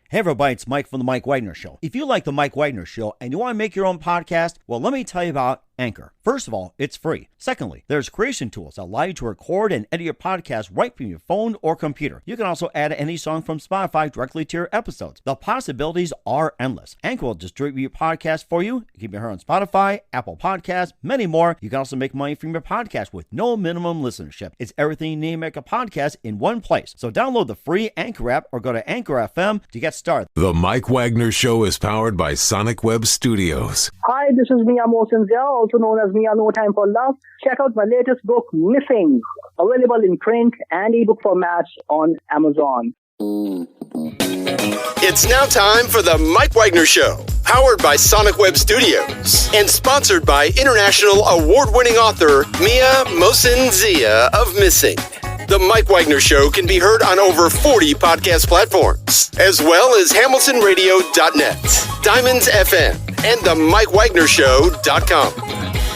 Hey everybody, it's Mike from The Mike Wagner Show. If you like The Mike Wagner Show and you want to make your own podcast, well, let me tell you about Anchor. First of all, it's free. Secondly, there's creation tools that allow you to record and edit your podcast right from your phone or computer. You can also add any song from Spotify directly to your episodes. The possibilities are endless. Anchor will distribute your podcast for you. You can be heard on Spotify, Apple Podcasts, many more. You can also make money from your podcast with no minimum listenership. It's everything you need to make a podcast in one place. So download the free Anchor app or go to Anchor FM to get started. The Mike Wagner Show is powered by Sonic Web Studios. Hi, this is Mia Mosinzia, also known as Mia No Time for Love. Check out my latest book, Missing, available in print and ebook formats on Amazon. It's now time for the Mike Wagner Show, powered by Sonic Web Studios and sponsored by international award-winning author Mia Mosinzia of Missing. The Mike Wagner Show can be heard on over 40 podcast platforms, as well as HamiltonRadio.net, Diamonds FM, and the MikeWagnerShow.com.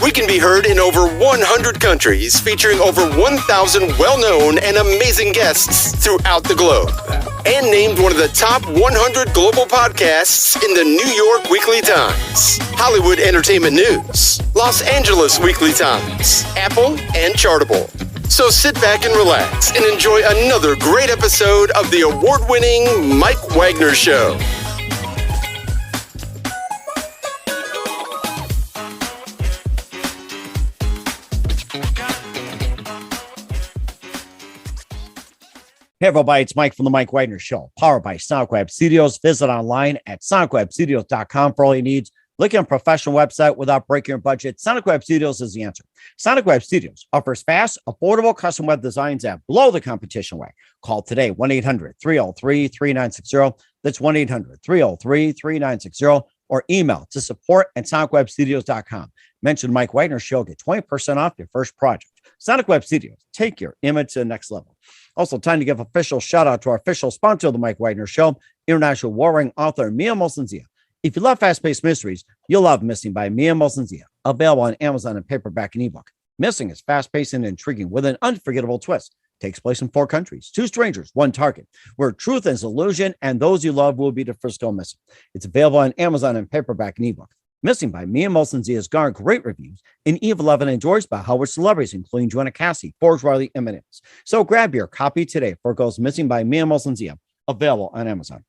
We can be heard in over 100 countries, featuring over 1,000 well-known and amazing guests throughout the globe. And named one of the top 100 global podcasts in the New York Weekly Times, Hollywood Entertainment News, Los Angeles Weekly Times, Apple, and Chartable. So sit back and relax and enjoy another great episode of the award-winning Mike Wagner Show. Hey everybody, it's Mike from The Mike Wagner Show, powered by Sonic Web Studios. Visit online at sonicwebstudios.com for all your needs. Look at a professional website without breaking your budget. Sonic Web Studios is the answer. Sonic Web Studios offers fast, affordable custom web designs that blow the competition away. Call today, 1-800-303-3960. That's 1-800-303-3960. Or email to support@sonicwebstudios.com. Mention Mike Wagner Show, get 20% off your first project. Sonic Web Studios, take your image to the next level. Also, time to give official shout out to our official sponsor of the Mike Wagner Show, international warring author Mia Mosinzia. If you love fast-paced mysteries, you'll love Missing by Mia Mosinzia, available on Amazon in paperback and ebook. Missing is fast-paced and intriguing with an unforgettable twist. Takes place in 4 countries, 2 strangers, 1 target, where truth is illusion and those you love will be the first go missing. It's available on Amazon in paperback and ebook. Missing by Mia Mosinzia has garnered great reviews, and Eve 11 enjoys by Howard celebrities, including Joanna Cassie, Forbes Riley, and Eminems. So grab your copy today for it goes Missing by Mia Mosinzia, available on Amazon.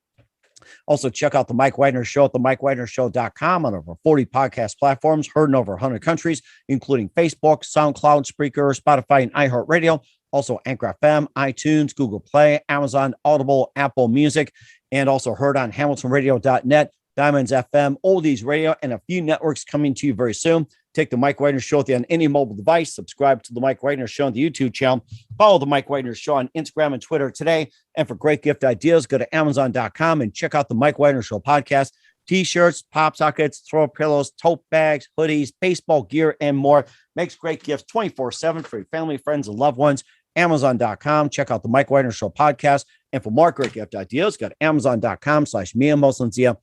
Also, check out The Mike Wagner Show at themikewagnershow.com on over 40 podcast platforms, heard in over 100 countries, including Facebook, SoundCloud, Spreaker, Spotify, and iHeartRadio. Also, Anchor FM, iTunes, Google Play, Amazon, Audible, Apple Music, and also heard on HamiltonRadio.net, Diamonds FM, Oldies Radio, and a few networks coming to you very soon. Take the Mike Wagner Show on any mobile device. Subscribe to the Mike Wagner Show on the YouTube channel. Follow the Mike Wagner Show on Instagram and Twitter today. And for great gift ideas, go to Amazon.com and check out the Mike Wagner Show podcast. T-shirts, pop sockets, throw pillows, tote bags, hoodies, baseball gear, and more. Makes great gifts 24/7 for your family, friends, and loved ones. Amazon.com. Check out the Mike Wagner Show podcast. And for more great gift ideas, go to Amazon.com/Mia Mosinzia.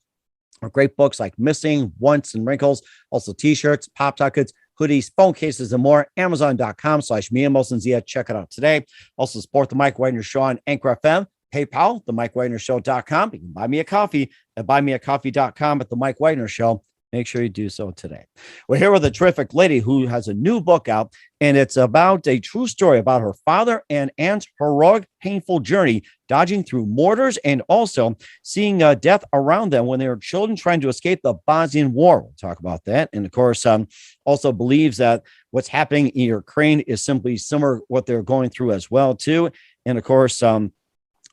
Or great books like Missing, Once, and Wrinkles. Also T-shirts, pop sockets, hoodies, phone cases, and more. Amazon.com/Mia Mosinzia. Check it out today. Also support the Mike Wagner Show on Anchor FM, PayPal, themikewagnershow.com. You can buy me a coffee at buymeacoffee.com at the Mike Wagner Show. Make sure you do so today. We're here with a terrific lady who has a new book out, and it's about a true story about her father and aunt's heroic, painful journey, dodging through mortars and also seeing death around them when they were children trying to escape the Bosnian War. We'll talk about that. And of course, also believes that what's happening in Ukraine is simply similar to what they're going through as well, too. And of course,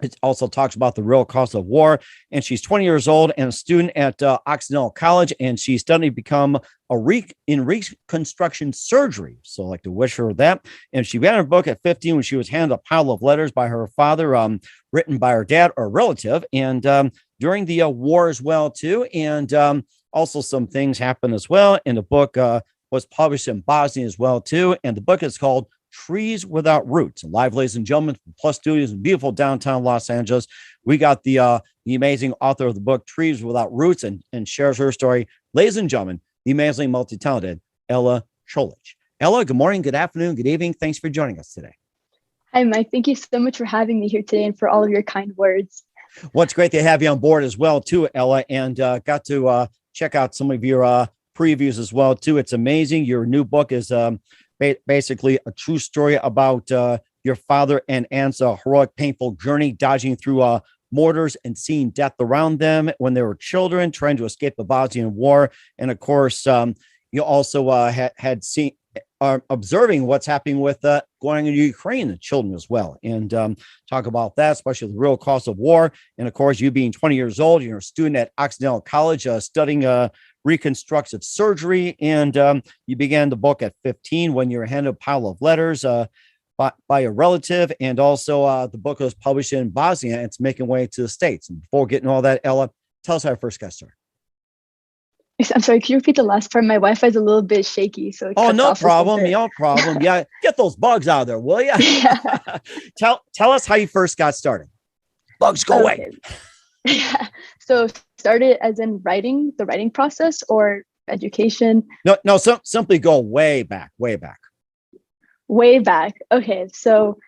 it also talks about the real cost of war. And she's 20 years old and a student at Occidental College, and she's studying to become in reconstruction surgery. So I like to wish her that. And she began her book at 15 when she was handed a pile of letters by her father, written by her dad or a relative, and during the war as well, too. And also some things happened as well. And the book was published in Bosnia as well, too. And the book is called Trees Without Roots. Live, ladies and gentlemen, from Plus Studios in beautiful downtown Los Angeles, we got the amazing author of the book Trees Without Roots, and shares her story. Ladies and gentlemen, the amazingly multi-talented Ella Colic. Ella, good morning, good afternoon, good evening. Thanks for joining us today. Hi, Mike. Thank you so much for having me here today and for all of your kind words. Well, it's great to have you on board as well, too, Ella, and got to check out some of your previews as well, too. It's amazing. Your new book is basically a true story about your father and aunt's heroic, painful journey, dodging through mortars and seeing death around them when they were children, trying to escape the Bosnian War. And of course, you also had seen, observing what's happening with going into Ukraine and children as well. And talk about that, especially the real cost of war. And of course, you being 20 years old, you're a student at Occidental College studying reconstructive surgery. And you began the book at 15 when you were handed a pile of letters by a relative. And also the book was published in Bosnia and it's making way to the States. And before getting all that, Ella, tell us how it first got started. I'm sorry, can you repeat the last part? My Wi-Fi is a little bit shaky. So no problem. No problem. Yeah. Get those bugs out of there, will you? Yeah. Tell us how you first got started. Bugs go away. Yeah. So started as in writing, the writing process or education? No, simply go way back. Way back. Okay. So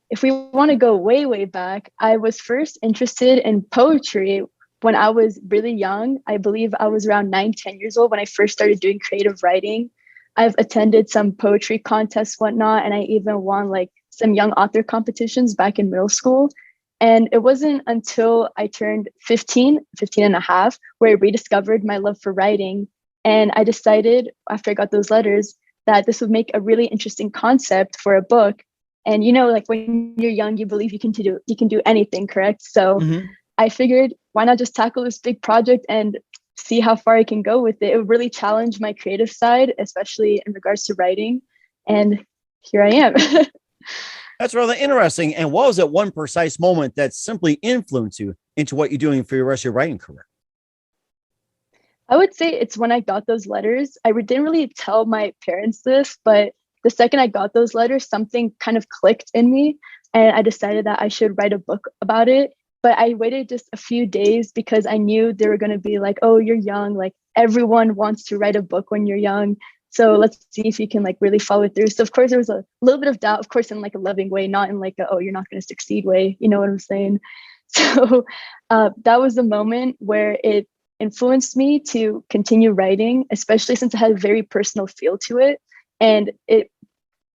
if we want to go way back, I was first interested in poetry when I was really young. I believe I was around 9-10 years old when I first started doing creative writing. I've attended some poetry contests, whatnot, and I even won like some young author competitions back in middle school. And it wasn't until I turned 15 and a half, where I rediscovered my love for writing. And I decided after I got those letters that this would make a really interesting concept for a book. And, like when you're young, you believe you can do anything, correct? So I figured, why not just tackle this big project and see how far I can go with it? It would really challenge my creative side, especially in regards to writing. And here I am. That's rather interesting. And what was that one precise moment that simply influenced you into what you're doing for your rest of your writing career? I would say it's when I got those letters. I didn't really tell my parents this, but the second I got those letters, something kind of clicked in me. And I decided that I should write a book about it. But I waited just a few days because I knew they were going to be like, oh, you're young. Like everyone wants to write a book when you're young. So let's see if you can like really follow through. So of course, there was a little bit of doubt, of course, in like a loving way, not in like, oh, you're not going to succeed way. You know what I'm saying? So that was the moment where it influenced me to continue writing, especially since it had a very personal feel to it. And it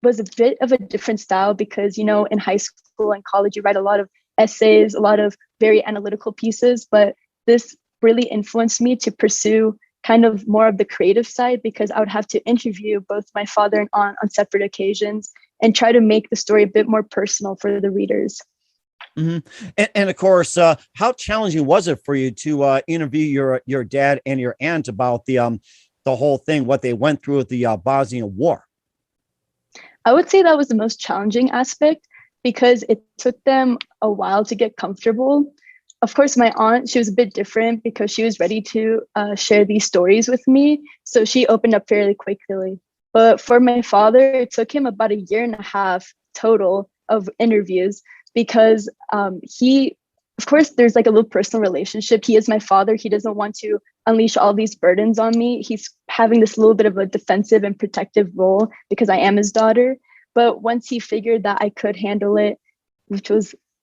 was a bit of a different style because, in high school and college, you write a lot of essays, a lot of very analytical pieces, but this really influenced me to pursue kind of more of the creative side because I would have to interview both my father and aunt on separate occasions and try to make the story a bit more personal for the readers. Mm-hmm. And of course, how challenging was it for you to interview your dad and your aunt about the whole thing, what they went through with the Bosnian War? I would say that was the most challenging aspect because it took them a while to get comfortable. Of course, my aunt, she was a bit different because she was ready to share these stories with me. So she opened up fairly quickly. But for my father, it took him about 1.5 years total of interviews because he, of course, there's like a little personal relationship. He is my father. He doesn't want to unleash all these burdens on me. He's having this little bit of a defensive and protective role because I am his daughter. But once he figured that I could handle it,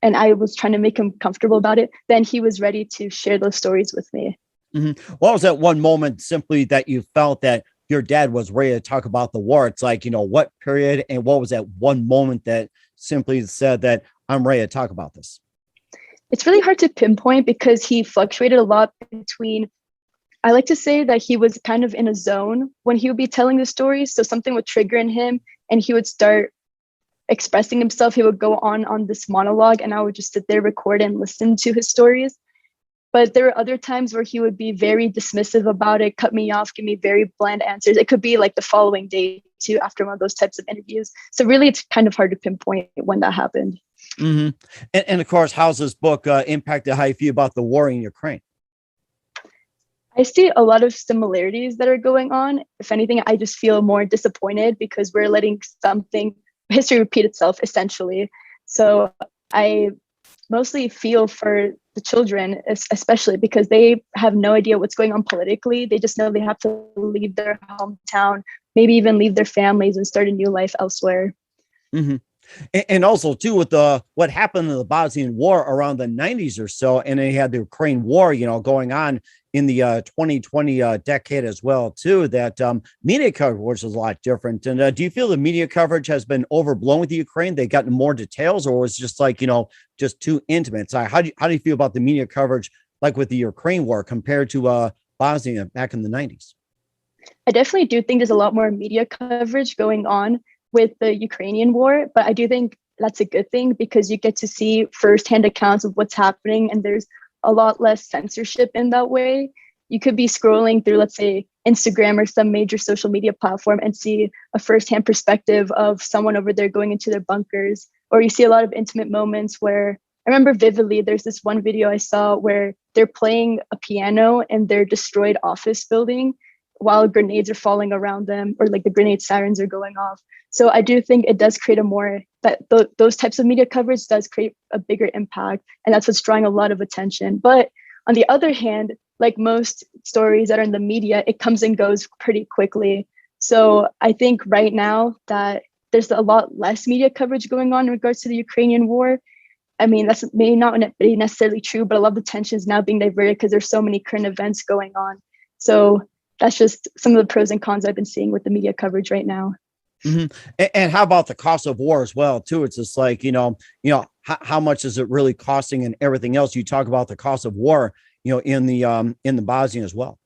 and I was trying to make him comfortable about it, then he was ready to share those stories with me. Mm-hmm. What was that one moment simply that you felt that your dad was ready to talk about the war? It's like, what period and what was that one moment that simply said that I'm ready to talk about this? It's really hard to pinpoint because he fluctuated a lot between, I like to say that he was kind of in a zone when he would be telling the stories. So something would trigger in him and he would start expressing himself. He would go on this monologue and I would just sit there, record and listen to his stories. But there were other times where he would be very dismissive about it, cut me off, give me very bland answers. It could be like the following day too, after one of those types of interviews. So really, it's kind of hard to pinpoint when that happened. Mm-hmm. And of course, how's this book impacted how you feel about the war in Ukraine? I see a lot of similarities that are going on. If anything, I just feel more disappointed because we're letting history repeat itself, essentially. So I mostly feel for the children, especially because they have no idea what's going on politically. They just know they have to leave their hometown, maybe even leave their families and start a new life elsewhere. Mm-hmm. And also too with what happened in the Bosnian War around the 90s or so, and they had the Ukraine War, going on in the 2020 decade as well too. That media coverage is a lot different. And do you feel the media coverage has been overblown with the Ukraine? They gotten more details, or was just like just too intimate? So how do you feel about the media coverage like with the Ukraine War compared to Bosnia back in the 90s? I definitely do think there's a lot more media coverage going on with the Ukrainian war, but I do think that's a good thing because you get to see firsthand accounts of what's happening, and there's a lot less censorship in that way. You could be scrolling through, let's say, Instagram or some major social media platform and see a firsthand perspective of someone over there going into their bunkers, or you see a lot of intimate moments where I remember vividly, there's this one video I saw where they're playing a piano in their destroyed office building while grenades are falling around them, or like the grenade sirens are going off. So I do think it does create those types of media coverage does create a bigger impact. And that's what's drawing a lot of attention. But on the other hand, like most stories that are in the media, it comes and goes pretty quickly. So I think right now that there's a lot less media coverage going on in regards to the Ukrainian war. I mean, that's may not be necessarily true, but a lot of the tension is now being diverted because there's so many current events going on. So that's just some of the pros and cons I've been seeing with the media coverage right now. Mm-hmm. And how about the cost of war as well, too? It's just like, how much is it really costing and everything else? You talk about the cost of war, in the Bosnia as well.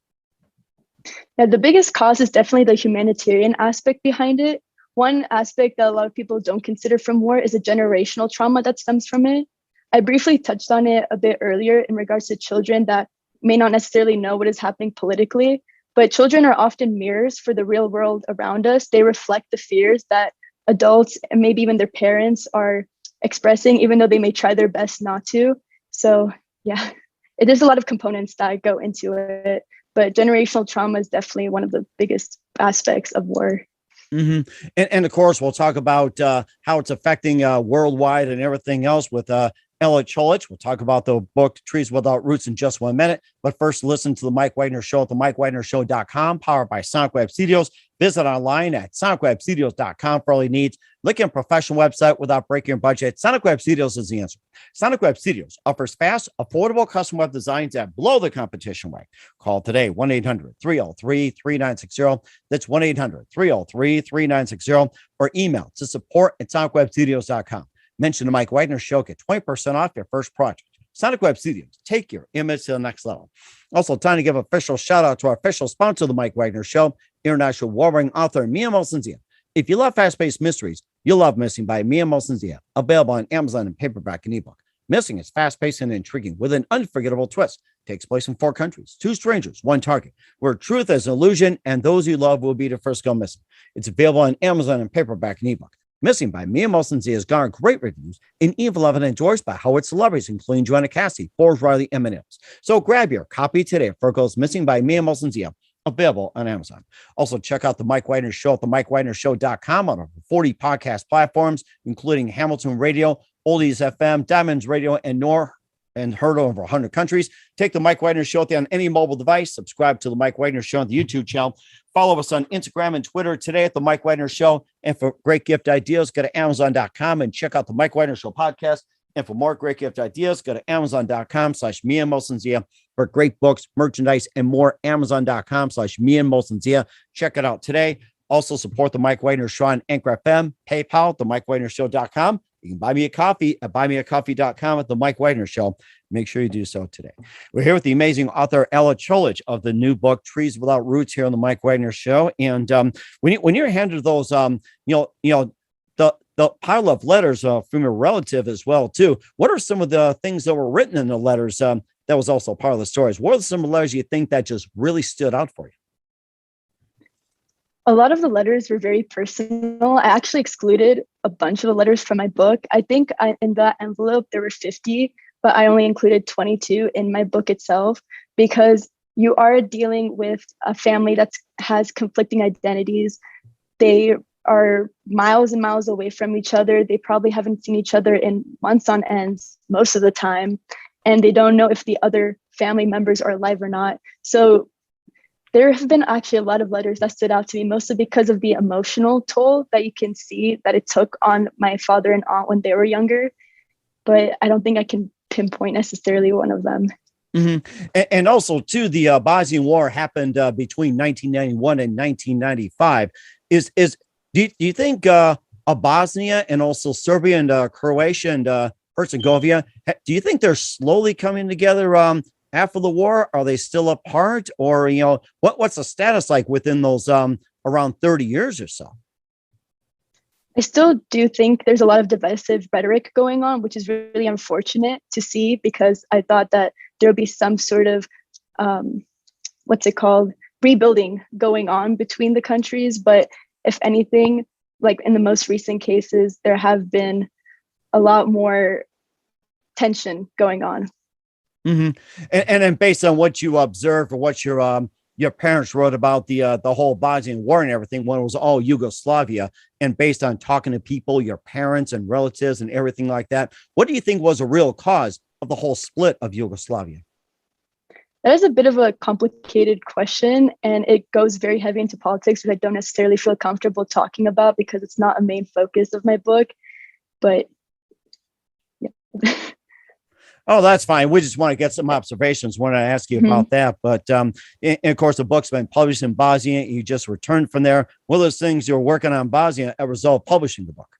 Yeah, the biggest cost is definitely the humanitarian aspect behind it. One aspect that a lot of people don't consider from war is the generational trauma that stems from it. I briefly touched on it a bit earlier in regards to children that may not necessarily know what is happening politically, but children are often mirrors for the real world around us. They reflect the fears that adults and maybe even their parents are expressing, even though they may try their best not to. So yeah, there's a lot of components that go into it, but generational trauma is definitely one of the biggest aspects of war. Mm-hmm. And of course, we'll talk about how it's affecting worldwide and everything else with Ella Colic. We'll talk about the book Trees Without Roots in just 1 minute. But first, listen to the Mike Wagner Show at themikewagnershow.com, powered by Sonic Web Studios. Visit online at sonicwebstudios.com for all your needs. Look at a professional website without breaking your budget. Sonic Web Studios is the answer. Sonic Web Studios offers fast, affordable custom web designs that blow the competition away. Call today, 1-800-303-3960. That's 1-800-303-3960. Or email to support@sonicwebstudios.com. Mention the Mike Wagner Show. Get 20% off your first project. Sonic Web Studios. Take your image to the next level. Also, time to give official shout out to our official sponsor of the Mike Wagner Show, international warring author Mia Molson-Zia. If you love fast-paced mysteries, you'll love Missing by Mia Molson-Zia, available on Amazon in paperback and ebook. Missing is fast-paced and intriguing with an unforgettable twist. Takes place in 4 countries, 2 strangers, 1 target, where truth is an illusion and those you love will be the first go missing. It's available on Amazon in paperback and ebook. Missing by Mia Molson-Zia has garnered great reviews and even loved and endorsed by Howard celebrities, including Joanna Cassidy, Forbes, Riley, and Eminems. So grab your copy today for Goes Missing by Mia Molson-Zia, available on Amazon. Also, check out the Mike Wagner Show at themikewagnershow.com on over 40 podcast platforms, including Hamilton Radio, Oldies FM, Diamonds Radio, and more, and heard over 100 countries. Take the Mike Wagner Show on any mobile device. Subscribe to the Mike Wagner Show on the YouTube channel. Follow us on Instagram and Twitter today at the Mike Wagner Show. And for great gift ideas, go to Amazon.com and check out the Mike Wagner Show podcast. And for more great gift ideas, go to Amazon.com/Mia Molson-Zia for great books, merchandise, and more. Amazon.com/Mia Molson-Zia. Check it out today. Also support the Mike Wagner Show on Anchor FM, PayPal, themikewagnershow.com. You can buy me a coffee at buymeacoffee.com at the Mike Wagner Show. Make sure you do so today. We're here with the amazing author Ella Colic of the new book Trees Without Roots here on the Mike Wagner Show. And when you're handed those, the pile of letters from your relative as well too, what are some of the things that were written in the letters that was also part of the stories? What are some of the letters you think that just really stood out for you? A lot of the letters were very personal. I actually excluded a bunch of the letters from my book. I think in that envelope, there were 50, but I only included 22 in my book itself because you are dealing with a family that has conflicting identities. They are miles and miles away from each other. They probably haven't seen each other in months on end most of the time, and they don't know if the other family members are alive or not. So There have been actually a lot of letters that stood out to me, mostly because of the emotional toll that you can see that it took on my father and aunt when they were younger. But I don't think I can pinpoint necessarily one of them. Mm-hmm. And also, too, the Bosnian War happened between 1991 and 1995. Do you think Bosnia and also Serbia and Croatia and Herzegovina, do you think they're slowly coming together after the war? Are they still apart, or what's the status like within those around 30 years or so? I still do think there's a lot of divisive rhetoric going on, which is really unfortunate to see, because I thought that there would be some sort of rebuilding going on between the countries. But if anything, like in the most recent cases, there have been a lot more tension going on. Mm-hmm. And then based on what you observed or what your parents wrote about the whole Bosnian War and everything, when it was all Yugoslavia, and based on talking to people, your parents and relatives and everything like that, what do you think was a real cause of the whole split of Yugoslavia? That is a bit of a complicated question, and it goes very heavy into politics, which I don't necessarily feel comfortable talking about because it's not a main focus of my book. But yeah. Oh, that's fine. We just want to get some observations when I ask you about that. But and of course, the book's been published in Bosnia. You just returned from there. One of those things you're working on in Bosnia as a result of publishing the book.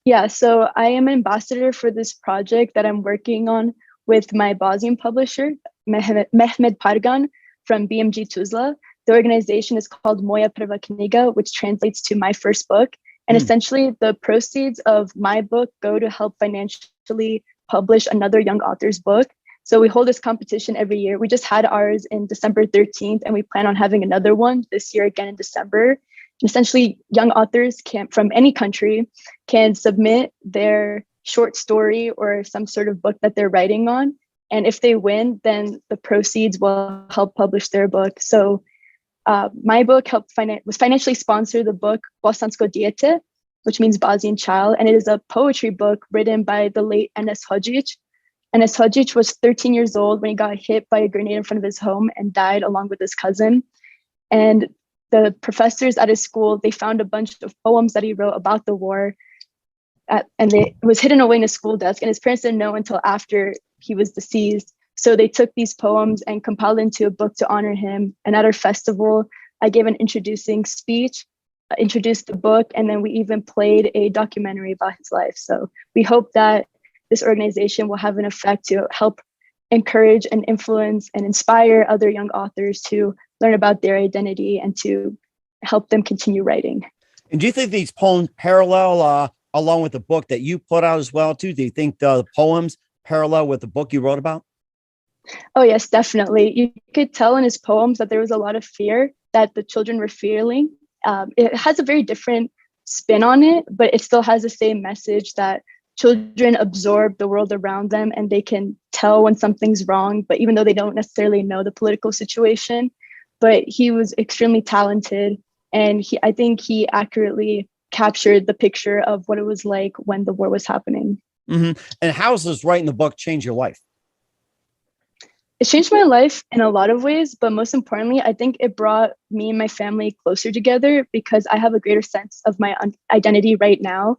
Yeah, so I am an ambassador for this project that I'm working on with my Bosnian publisher, Mehmed Pargan from BMG Tuzla. The organization is called Moja Prva Knjiga, which translates to my first book. And essentially, the proceeds of my book go to help financially publish another young author's book. So we hold this competition every year. We just had ours in December 13th, and we plan on having another one this year again in December. And essentially, young authors from any country can submit their short story or some sort of book that they're writing on. And if they win, then the proceeds will help publish their book. So my book was financially sponsored the book Bosansko Dijete, which means Bosnian child. And it is a poetry book written by the late Enes Hodžić. Enes Hodžić was 13 years old when he got hit by a grenade in front of his home and died along with his cousin. And the professors at his school, they found a bunch of poems that he wrote about the war, and it was hidden away in his school desk. And his parents didn't know until after he was deceased. So they took these poems and compiled into a book to honor him. And at our festival, I gave an introducing speech, introduced the book, and then we even played a documentary about his life. So we hope that this organization will have an effect to help encourage and influence and inspire other young authors to learn about their identity and to help them continue writing. And do you think these poems parallel along with the book that you put out as well, too? Do you think the poems parallel with the book you wrote about? Oh, yes, definitely. You could tell in his poems that there was a lot of fear that the children were feeling. It has a very different spin on it, but it still has the same message that children absorb the world around them and they can tell when something's wrong, but even though they don't necessarily know the political situation. But he was extremely talented, and I think he accurately captured the picture of what it was like when the war was happening. Mm-hmm. And how does this writing the book change your life? It changed my life in a lot of ways, but most importantly, I think it brought me and my family closer together because I have a greater sense of my identity right now.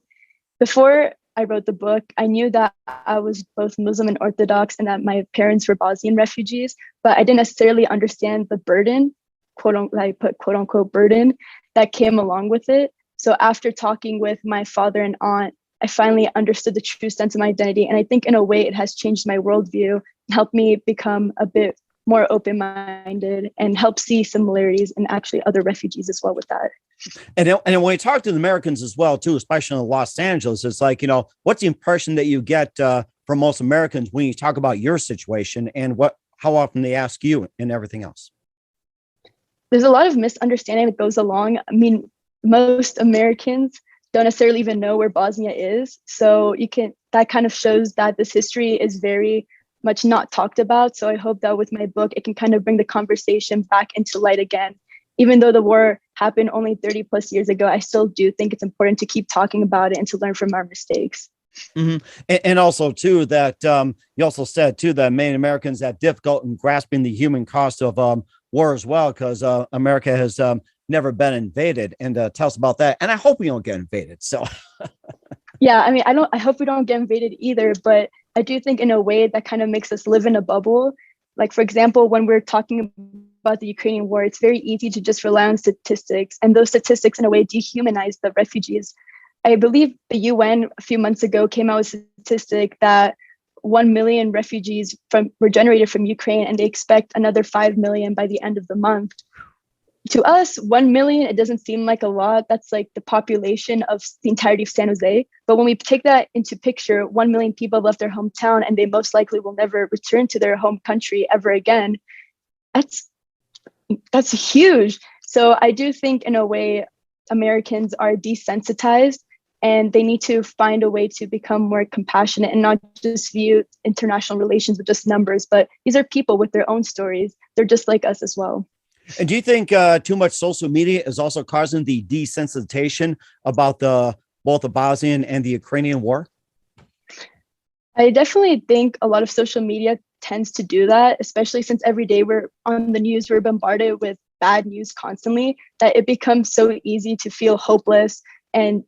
Before I wrote the book, I knew that I was both Muslim and Orthodox and that my parents were Bosnian refugees, but I didn't necessarily understand the burden, quote unquote burden that came along with it. So after talking with my father and aunt, I finally understood the true sense of my identity. And I think in a way it has changed my worldview and helped me become a bit more open-minded and help see similarities in actually other refugees as well with that. And when you talk to the Americans as well, too, especially in Los Angeles, it's like, what's the impression that you get from most Americans when you talk about your situation and how often they ask you and everything else? There's a lot of misunderstanding that goes along. I mean, most Americans don't necessarily even know where Bosnia is. So that kind of shows that this history is very much not talked about. So I hope that with my book, it can kind of bring the conversation back into light again. Even though the war happened only 30 plus years ago, I still do think it's important to keep talking about it and to learn from our mistakes. Mm-hmm. And also, too, that you also said, too, that many Americans have difficult in grasping the human cost of war as well, because America has never been invaded. And tell us about that. And I hope we don't get invaded. So, Yeah, I mean, I hope we don't get invaded either, but I do think in a way that kind of makes us live in a bubble. Like, for example, when we're talking about the Ukrainian war, it's very easy to just rely on statistics. And those statistics, in a way, dehumanize the refugees. I believe the UN a few months ago came out with a statistic that 1 million refugees were generated from Ukraine, and they expect another 5 million by the end of the month. To us, 1 million, it doesn't seem like a lot. That's like the population of the entirety of San Jose. But when we take that into picture, 1 million people have left their hometown, and they most likely will never return to their home country ever again. That's huge. So I do think, in a way, Americans are desensitized, and they need to find a way to become more compassionate and not just view international relations with just numbers, but these are people with their own stories. They're just like us as well. And do you think too much social media is also causing the desensitization about both the Bosnian and the Ukrainian war? I definitely think a lot of social media tends to do that, especially since every day we're on the news, we're bombarded with bad news constantly, that it becomes so easy to feel hopeless and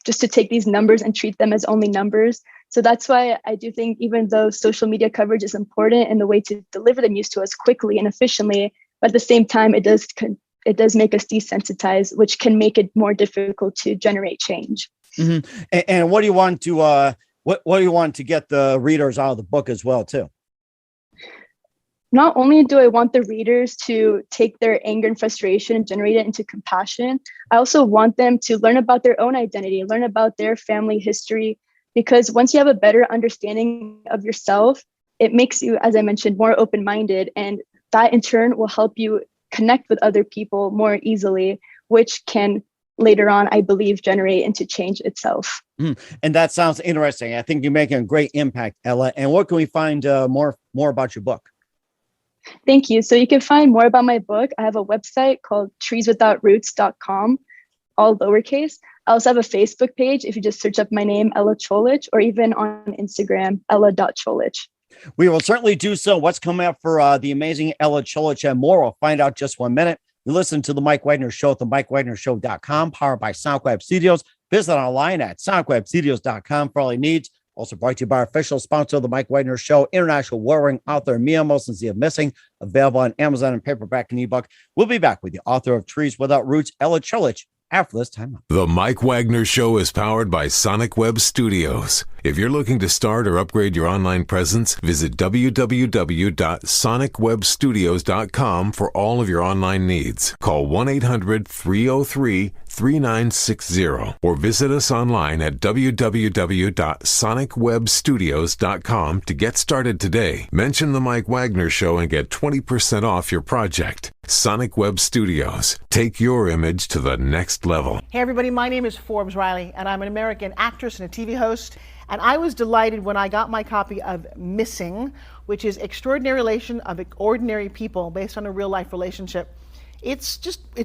just to take these numbers and treat them as only numbers. So that's why I do think, even though social media coverage is important in the way to deliver the news to us quickly and efficiently, but at the same time, it does make us desensitized, which can make it more difficult to generate change. Mm-hmm. And what do you want to what do you want to get the readers out of the book as well, too? Not only do I want the readers to take their anger and frustration and generate it into compassion, I also want them to learn about their own identity, learn about their family history, because once you have a better understanding of yourself, it makes you, as I mentioned, more open-minded, and that in turn will help you connect with other people more easily, which can later on, I believe, generate into change itself. And that sounds interesting. I think you're making a great impact, Ella. And what can we find more about your book? Thank you. So you can find more about my book. I have a website called treeswithoutroots.com, all lowercase. I also have a Facebook page if you just search up my name, Ella Colic, or even on Instagram, ella.colic. We will certainly do so. What's coming up for the amazing Ella Colic and more? We'll find out just 1 minute. You listen to the Mike Wagner Show at the MikeWagnerShow.com, powered by SonicWeb Studios. Visit online at SonicWebStudios.com for all your needs. Also brought to you by our official sponsor of the Mike Wagner Show, international war-wearing author Mia Mosensia Missing, available on Amazon and paperback and ebook. We'll be back with the author of Trees Without Roots, Ella Colic, after this time. The Mike Wagner Show is powered by Sonic Web Studios. If you're looking to start or upgrade your online presence, visit www.sonicwebstudios.com for all of your online needs. Call 1-800-303-3960 or visit us online at www.sonicwebstudios.com to get started today. Mention the Mike Wagner Show and get 20% off your project. Sonic Web Studios. Take your image to the next level. Hey everybody, my name is Forbes Riley, and I'm an American actress and a TV host. And I was delighted when I got my copy of Missing, which is Extraordinary Relation of Ordinary People based on a real life relationship. It's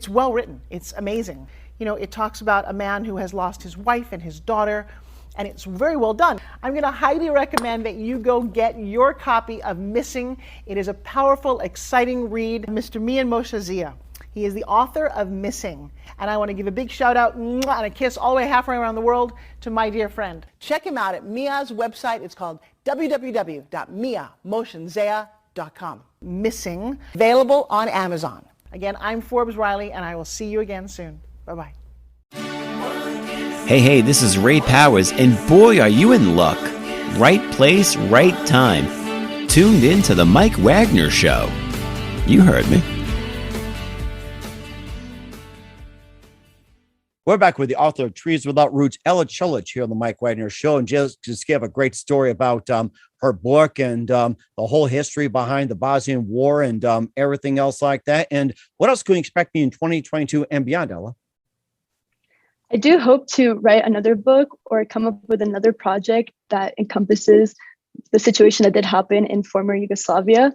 well written. It's amazing. You know, it talks about a man who has lost his wife and his daughter, and it's very well done. I'm going to highly recommend that you go get your copy of Missing. It is a powerful, exciting read. Mr. Mian Moshe Zia. He is the author of Missing. And I want to give a big shout out and a kiss all the way halfway around the world to my dear friend. Check him out at Mia's website. It's called www.miamoshenzea.com. Missing, available on Amazon. Again, I'm Forbes Riley, and I will see you again soon. Bye-bye. Hey, this is Ray Powers, and boy, are you in luck. Right place, right time. Tuned in to the Mike Wagner Show. You heard me. We're back with the author of Trees Without Roots, Ella Colic, here on the Mike Wagner Show. And just gave a great story about her book and the whole history behind the Bosnian War and everything else like that. And what else can we expect in 2022 and beyond, Ella? I do hope to write another book or come up with another project that encompasses the situation that did happen in former Yugoslavia.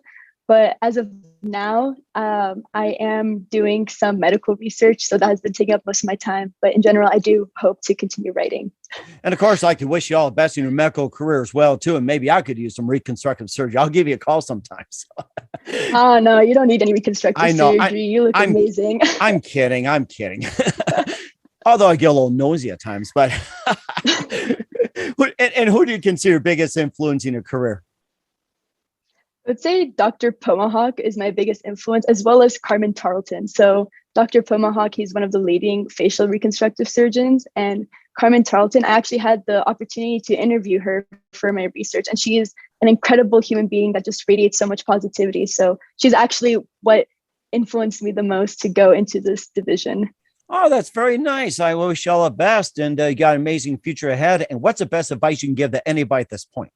But as of now, I am doing some medical research, so that has been taking up most of my time. But in general, I do hope to continue writing. And of course, I could wish you all the best in your medical career as well, too. And maybe I could use some reconstructive surgery. I'll give you a call sometimes. Oh, no, you don't need any reconstructive I know. surgery. You look amazing. I'm kidding. Although I get a little nosy at times, but and who do you consider your biggest influence in your career? I would say Dr. Pomahawk is my biggest influence, as well as Carmen Tarleton. So Dr. Pomahawk, he's one of the leading facial reconstructive surgeons. And Carmen Tarleton, I actually had the opportunity to interview her for my research. And she is an incredible human being that just radiates so much positivity. So she's actually what influenced me the most to go into this division. Oh, that's very nice. I wish you all the best, and you got an amazing future ahead. And what's the best advice you can give to anybody at this point?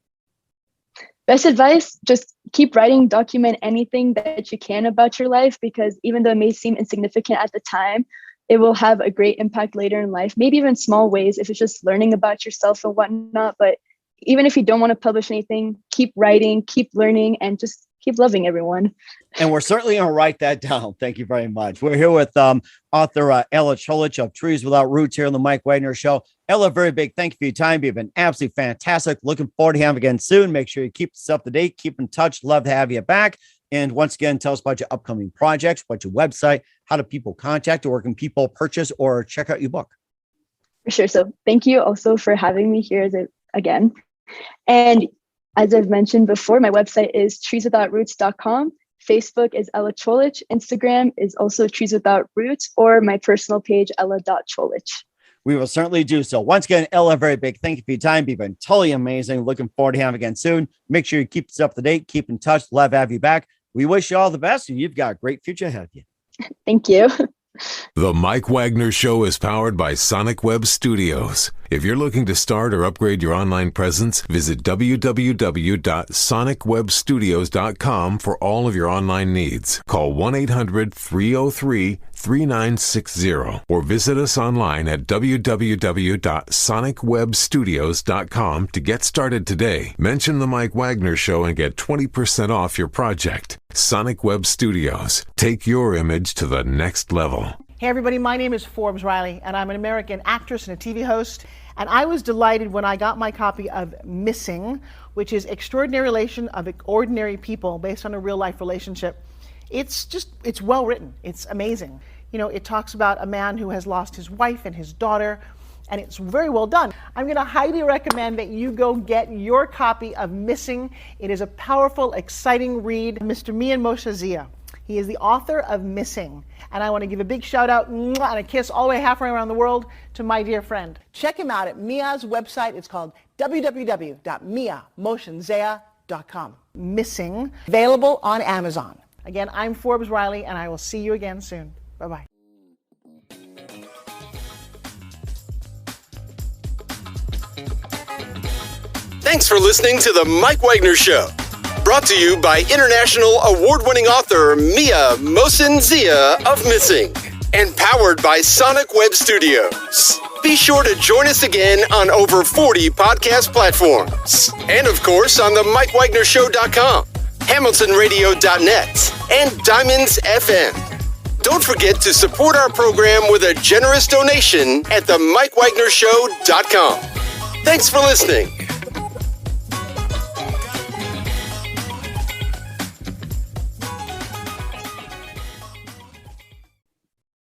Best advice, just keep writing, document anything that you can about your life, because even though it may seem insignificant at the time, it will have a great impact later in life, maybe even small ways if it's just learning about yourself and whatnot. But even if you don't want to publish anything, keep writing, keep learning, and just keep loving everyone. And we're certainly going to write that down. Thank you very much. We're here with author Ella Colic of Trees Without Roots here on the Mike Wagner Show. Ella, very big thank you for your time. You've been absolutely fantastic. Looking forward to having you again soon. Make sure you keep us up to date, keep in touch. Love to have you back. And once again, tell us about your upcoming projects, what's your website, how do people contact or can people purchase or check out your book? For sure. So thank you also for having me here again. And as I've mentioned before, my website is treeswithoutroots.com. Facebook is Ella Colic. Instagram is also Trees Without Roots, or my personal page, ella.colic. We will certainly do so. Once again, Ella, very big thank you for your time. You've been totally amazing. Looking forward to having you again soon. Make sure you keep us up to date, keep in touch. Love to have you back. We wish you all the best, and you've got a great future ahead of you. Thank you. The Mike Wagner Show is powered by Sonic Web Studios. If you're looking to start or upgrade your online presence, visit www.sonicwebstudios.com for all of your online needs. Call 1-800-303-3960 or visit us online at www.sonicwebstudios.com to get started today. Mention the Mike Wagner Show and get 20% off your project. Sonic Web Studios. Take your image to the next level. Hey everybody, my name is Forbes Riley, and I'm an American actress and a TV host. And I was delighted when I got my copy of Missing, which is Extraordinary Relation of Ordinary People based on a real life relationship. It's well written. It's amazing. You know, it talks about a man who has lost his wife and his daughter, and it's very well done. I'm going to highly recommend that you go get your copy of Missing. It is a powerful, exciting read. Mr. Mian Moshe Zia. He is the author of Missing. And I want to give a big shout out and a kiss all the way halfway around the world to my dear friend. Check him out at Mia's website. It's called www.miamotionzea.com. Missing, available on Amazon. Again, I'm Forbes Riley, and I will see you again soon. Bye-bye. Thanks for listening to The Mike Wagner Show. Brought to you by international award-winning author Mia Mohsen-Zia of Missing. And powered by Sonic Web Studios. Be sure to join us again on over 40 podcast platforms. And of course on the MikeWagnerShow.com, HamiltonRadio.net, and Diamonds FM. Don't forget to support our program with a generous donation at the MikeWagnerShow.com. Thanks for listening.